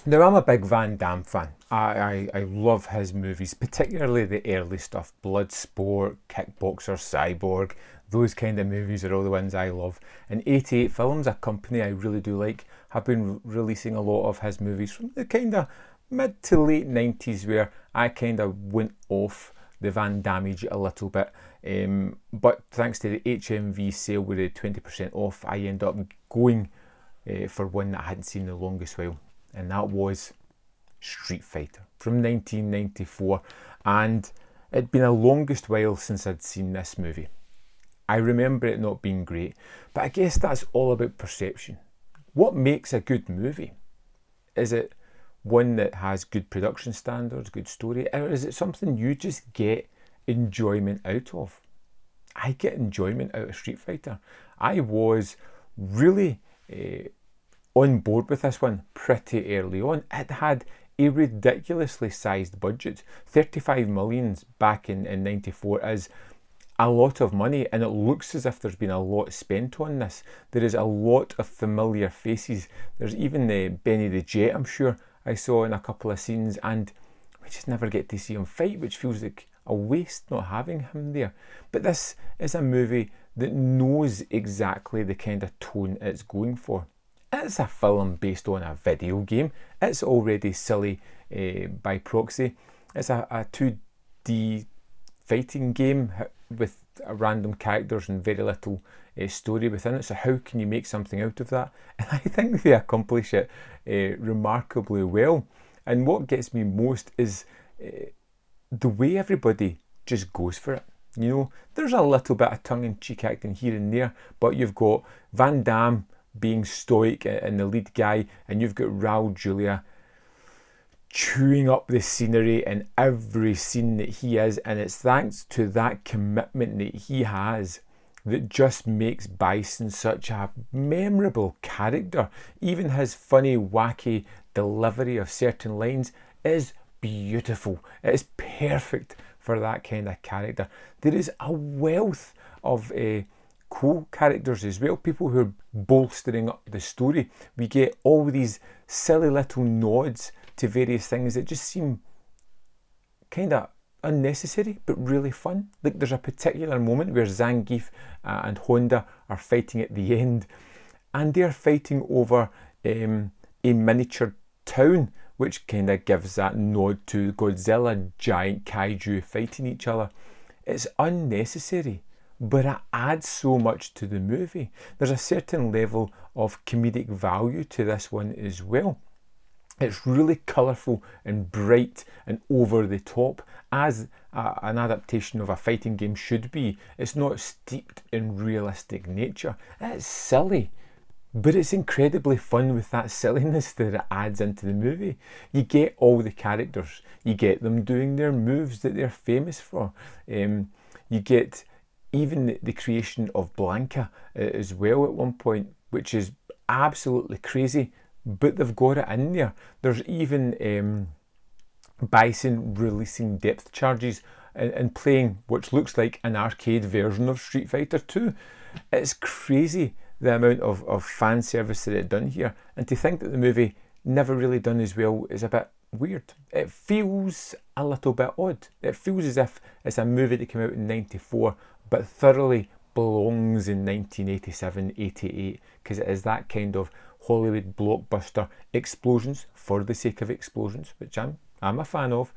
Now, I'm a big Van Damme fan. I love his movies, particularly the early stuff. Bloodsport, Kickboxer, Cyborg, those kind of movies are all the ones I love. And 88 Films, a company I really do like, have been releasing a lot of his movies from the kind of mid to late 90s, where I kind of went off the Van Damme a little bit. But thanks to the HMV sale with the 20% off, I ended up going for one that I hadn't seen in the longest while. And that was Street Fighter from 1994, and it'd been the longest while since I'd seen this movie. I remember it not being great, but I guess that's all about perception. What makes a good movie? Is it one that has good production standards, good story, or is it something you just get enjoyment out of? I get enjoyment out of Street Fighter. I was really on board with this one pretty early on. It had a ridiculously sized budget. 35 millions back in 94 is a lot of money, and it looks as if there's been a lot spent on this. There is a lot of familiar faces. There's even Benny the Jet, I'm sure I saw in a couple of scenes, and we just never get to see him fight, which feels like a waste not having him there. But this is a movie that knows exactly the kind of tone it's going for. It's a film based on a video game. It's already silly by proxy. It's a 2D fighting game with random characters and very little story within it. So how can you make something out of that? And I think they accomplish it remarkably well. And what gets me most is the way everybody just goes for it. You know, there's a little bit of tongue-in-cheek acting here and there, but you've got Van Damme being stoic and the lead guy, and you've got Raul Julia chewing up the scenery in every scene that he is, and it's thanks to that commitment that he has that just makes Bison such a memorable character. Even his funny, wacky delivery of certain lines is beautiful. It is perfect for that kind of character. There is a wealth of co-characters as well, people who are bolstering up the story. We get all these silly little nods to various things that just seem kind of unnecessary but really fun. Like there's a particular moment where Zangief and Honda are fighting at the end, and they're fighting over a miniature town, which kind of gives that nod to Godzilla, giant kaiju fighting each other. It's unnecessary, but it adds so much to the movie. There's a certain level of comedic value to this one as well. It's really colourful and bright and over the top, as an adaptation of a fighting game should be. It's not steeped in realistic nature. It's silly, but it's incredibly fun with that silliness that it adds into the movie. You get all the characters. You get them doing their moves that they're famous for. You get even the creation of Blanca as well at one point, which is absolutely crazy, but they've got it in there. There's even Bison releasing depth charges and playing what looks like an arcade version of Street Fighter 2. It's crazy the amount of fan service that it's done here, and to think that the movie never really done as well is a bit weird. It feels a little bit odd. It feels as if it's a movie that came out in 94 but thoroughly belongs in 1987, 88, because it is that kind of Hollywood blockbuster explosions for the sake of explosions, which I'm a fan of.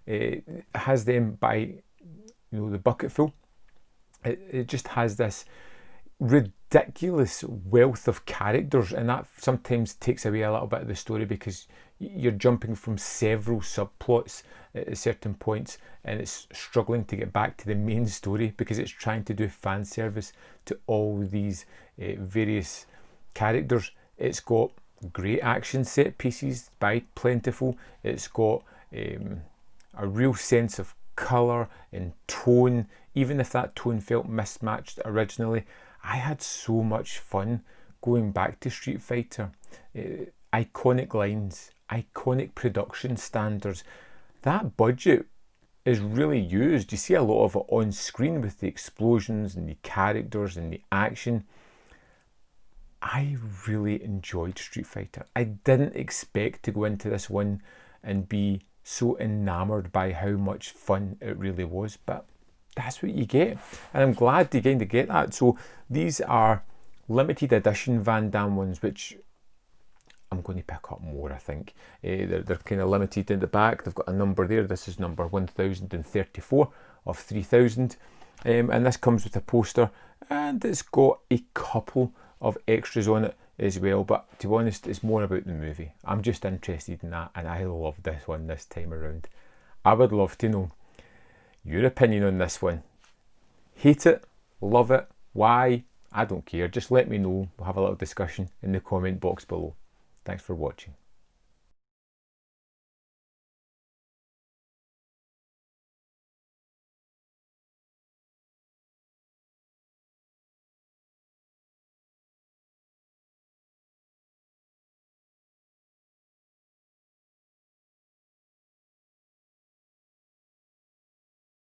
It has them by the bucketful. It just has this ridiculous wealth of characters, and that sometimes takes away a little bit of the story because you're jumping from several subplots at certain points, and it's struggling to get back to the main story because it's trying to do fan service to all these various characters. It's got great action set pieces by plentiful. It's got a real sense of colour and tone, even if that tone felt mismatched originally. I had so much fun going back to Street Fighter. Iconic lines, iconic production standards. That budget is really used. You see a lot of it on screen with the explosions and the characters and the action. I really enjoyed Street Fighter. I didn't expect to go into this one and be so enamoured by how much fun it really was, but that's what you get. And I'm glad to kind of get that. So these are limited edition Van Damme ones, which I'm going to pick up more, I think. They're kind of limited in the back. They've got a number there. This is number 1034 of 3000. And this comes with a poster, and it's got a couple of extras on it as well, but to be honest, it's more about the movie. I'm just interested in that, and I love this one this time around. I would love to know your opinion on this one. Hate it, love it, why? I don't care. Just let me know. We'll have a little discussion in the comment box below. Thanks for watching.